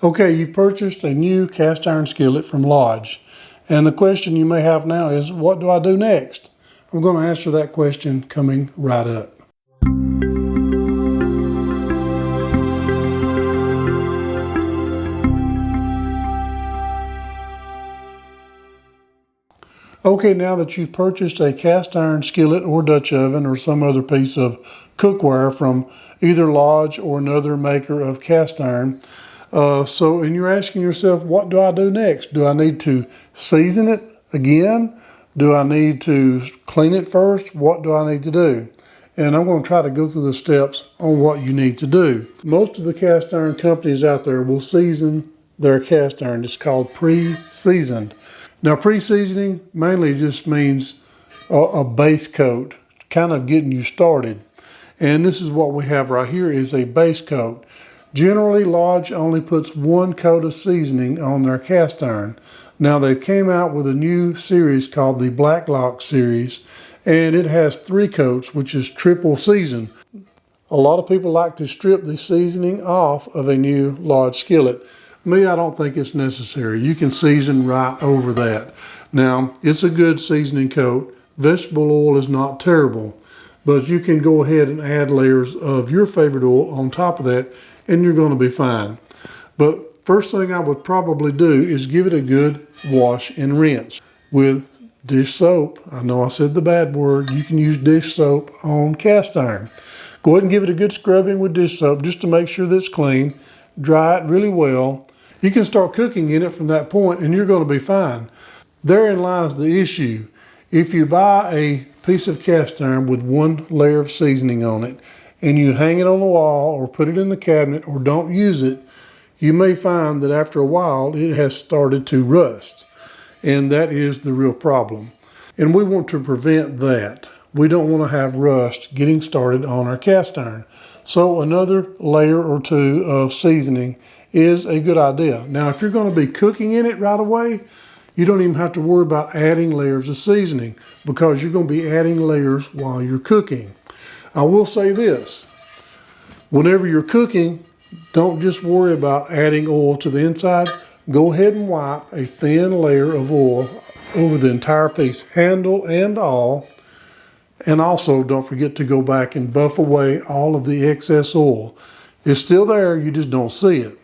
Okay, you purchased a new cast iron skillet from Lodge. And the question you may have now is, what do I do next? I'm going to answer that question coming right up. Okay, now that you've purchased a cast iron skillet or Dutch oven or some other piece of cookware from either Lodge or another maker of cast iron, and you're asking yourself, what do I do next? Do I need to season it again? Do I need to clean it first? What do I need to do? And I'm going to try to go through the steps on what you need to do. Most of the cast iron companies out there will season their cast iron. It's called pre-seasoned. Now, pre-seasoning mainly just means a base coat, kind of getting you started. And this is what we have right here is a base coat. Generally, Lodge only puts one coat of seasoning on their cast iron. Now, they came out with a new series called the Black Lock series, and it has 3 coats, which is triple seasoned. A lot of people like to strip the seasoning off of a new Lodge skillet. Me, I don't think it's necessary. You can season right over that. Now, it's a good seasoning coat. Vegetable oil is not terrible, but you can go ahead and add layers of your favorite oil on top of that, and you're going to be fine. But first thing I would probably do is give it a good wash and rinse with dish soap. I know I said the bad word. You can use dish soap on cast iron. Go ahead and give it a good scrubbing with dish soap just to make sure that it's clean. Dry it really well. You can start cooking in it from that point and you're going to be fine. Therein lies the issue. If you buy a piece of cast iron with one layer of seasoning on it and you hang it on the wall or put it in the cabinet or don't use it, you may find that after a while it has started to rust. And that is the real problem. And we want to prevent that. We don't want to have rust getting started on our cast iron. So another layer or 2 of seasoning is a good idea. Now, if you're going to be cooking in it right away, you don't even have to worry about adding layers of seasoning because you're going to be adding layers while you're cooking. I will say this, whenever you're cooking, don't just worry about adding oil to the inside. Go ahead and wipe a thin layer of oil over the entire piece, handle and all. And also don't forget to go back and buff away all of the excess oil. It's still there, you just don't see it.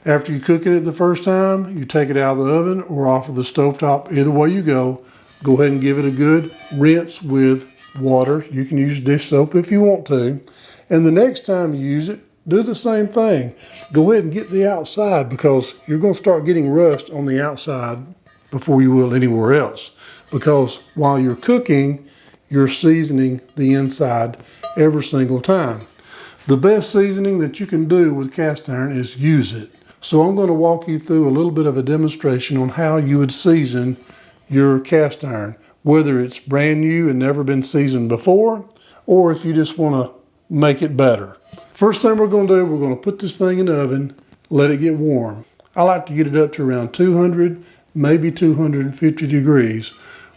After you cook it the first time, you take it out of the oven or off of the stovetop. Either way you go ahead and give it a good rinse with water. You can use dish soap if you want to. And the next time you use it, do the same thing. Go ahead and get the outside because you're going to start getting rust on the outside before you will anywhere else. Because while you're cooking, you're seasoning the inside every single time. The best seasoning that you can do with cast iron is use it. So I'm going to walk you through a little bit of a demonstration on how you would season your cast iron, whether it's brand new and never been seasoned before, or if you just want to make it better. First thing we're going to do, we're going to put this thing in the oven, let it get warm. I like to get it up to around 200, maybe 250 degrees,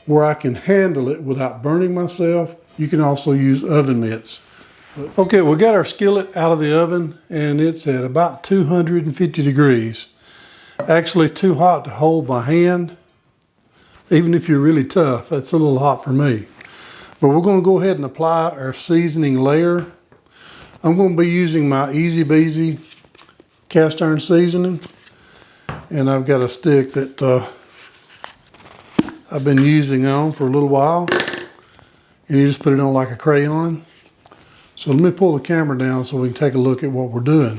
where I can handle it without burning myself. You can also use oven mitts. Okay, we got our skillet out of the oven and it's at about 250 degrees. Actually too hot to hold my hand. Even if you're really tough, that's a little hot for me. But we're going to go ahead and apply our seasoning layer. I'm going to be using my Easy Beezy cast iron seasoning. And I've got a stick that I've been using on for a little while. And you just put it on like a crayon. So let me pull the camera down so we can take a look at what we're doing.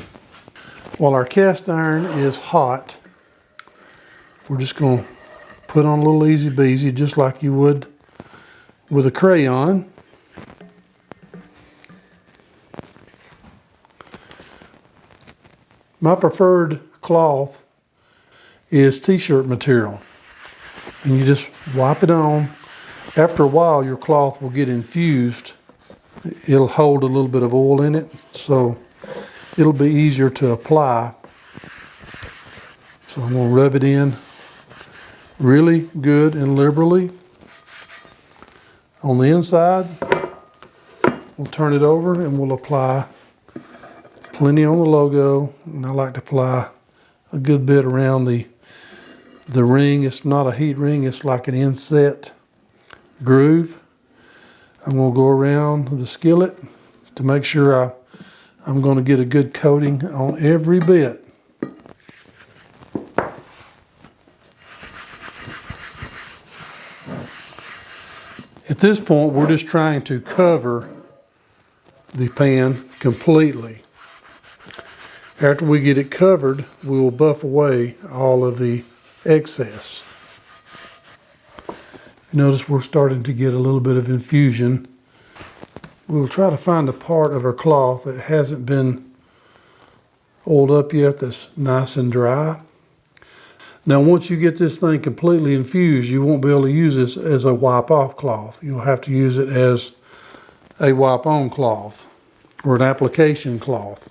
While our cast iron is hot, we're just going to put on a little Easy Beezy just like you would with a crayon. My preferred cloth is t-shirt material. And you just wipe it on. After a while, your cloth will get infused. It'll hold a little bit of oil in it, so it'll be easier to apply. So I'm going to rub it in really good and liberally on the inside. We'll turn it over and we'll apply plenty on the logo, and I like to apply a good bit around the ring. It's not a heat ring, it's like an inset groove. I'm going to go around the skillet to make sure I'm going to get a good coating on every bit. At this point, we're just trying to cover the pan completely. After we get it covered, we will buff away all of the excess. Notice we're starting to get a little bit of infusion. We'll try to find a part of our cloth that hasn't been oiled up yet that's nice and dry. Now once you get this thing completely infused, you won't be able to use this as a wipe off cloth. You'll have to use it as a wipe on cloth or an application cloth.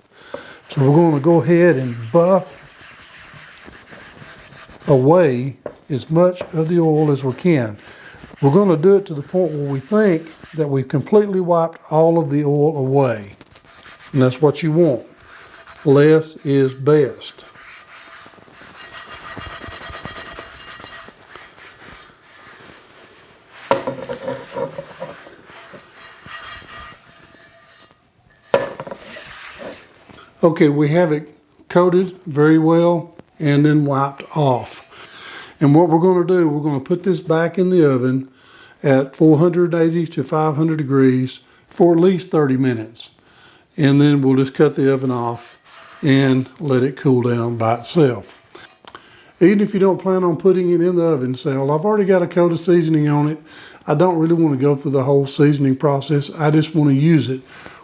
So we're going to go ahead and buff away as much of the oil as we can. We're going to do it to the point where we think that we've completely wiped all of the oil away. And that's what you want. Less is best. Okay, we have it coated very well and then wiped off. And what we're going to do, we're going to put this back in the oven at 480 to 500 degrees for at least 30 minutes. And then we'll just cut the oven off and let it cool down by itself. Even if you don't plan on putting it in the oven, say, well, I've already got a coat of seasoning on it. I don't really want to go through the whole seasoning process. I just want to use it.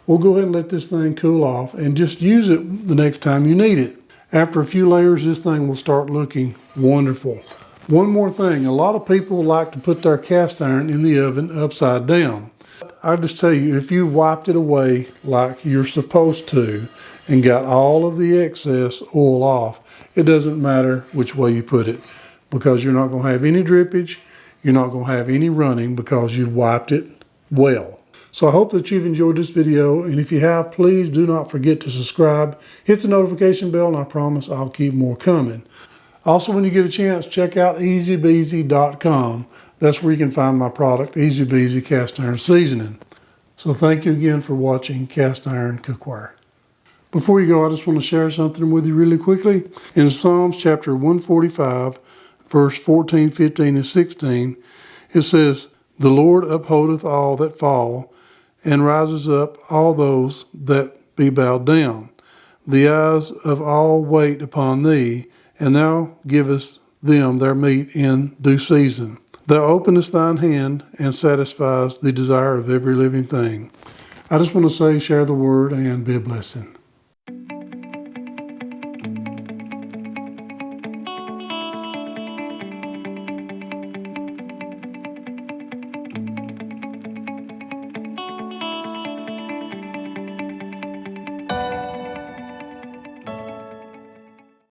We'll go ahead and let this thing cool off and just use it the next time you need it. After a few layers, this thing will start looking wonderful. One more thing, a lot of people like to put their cast iron in the oven upside down. I just tell you, if you wiped it away like you're supposed to and got all of the excess oil off, it doesn't matter which way you put it, because you're not going to have any drippage, you're not going to have any running because you wiped it well. So I hope that you've enjoyed this video, and if you have, please do not forget to subscribe, hit the notification bell, and I promise I'll keep more coming. Also, when you get a chance, check out easybeezy.com. That's where you can find my product, Easy Beezy Cast Iron Seasoning. So thank you again for watching Cast Iron Cookware. Before you go, I just want to share something with you really quickly. In Psalms chapter 145, verse 14, 15, and 16, it says, "The Lord upholdeth all that fall, and rises up all those that be bowed down. The eyes of all wait upon thee, and thou givest them their meat in due season. Thou openest thine hand and satisfies the desire of every living thing." I just want to say, share the word and be a blessing.